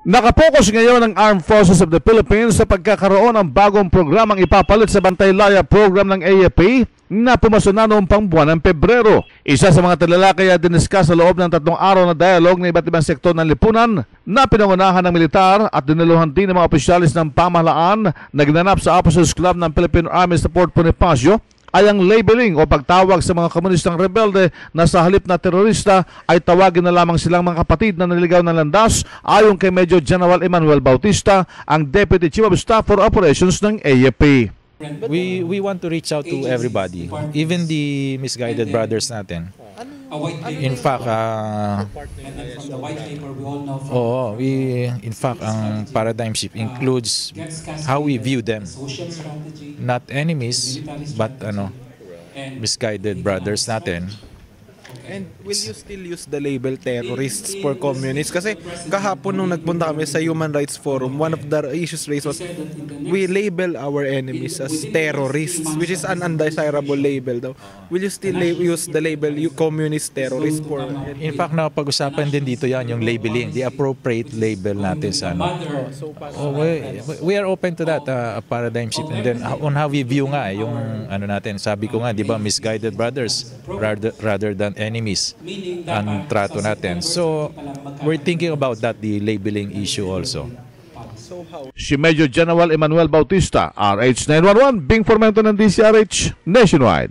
Nakapokus ngayon ang Armed Forces of the Philippines sa pagkakaroon ng bagong programang ipapalit sa Bantay-Laya program ng AFP na pumaso na noong pangbuwan ng Pebrero. Isa sa mga talalakay ay diniskas sa loob ng 3 araw na dialogue ng iba't ibang sektor ng lipunan na pinangunahan ng militar at dinaluhan din ng mga opisyalis ng pamahalaan na ginanap sa Officers Club ng Philippine Army sa Fort Bonifacio ay ang labeling o pagtawag sa mga komunistang rebelde na sa halip na terorista ay tawagin na lamang silang mga kapatid na naligaw ng landas ayon kay Major General Emmanuel Bautista, ang Deputy Chief of Staff for Operations ng AFP. We want to reach out to everybody, even the misguided brothers natin. In fact, ang paradigm shift includes how we view them. Not enemies, but misguided brothers natin. And will you still use the label terrorists for communists? Kasi kahapon nung nagpunta kami sa Human Rights Forum, one of the issues raised was we label our enemies as terrorists, which is an undesirable label daw. Will you still use the label communist terrorist for... In fact, napag-usapan din dito yan, yung labeling, the appropriate label natin sa we are open to that, paradigm shift. And then on how we view nga, yung natin, sabi ko nga, di ba, misguided brothers rather than enemies ang trato natin. So, we're thinking about that, the labeling issue also. Si Major General Emmanuel Bautista, RH 911, Bing Formento ng DCRH Nationwide.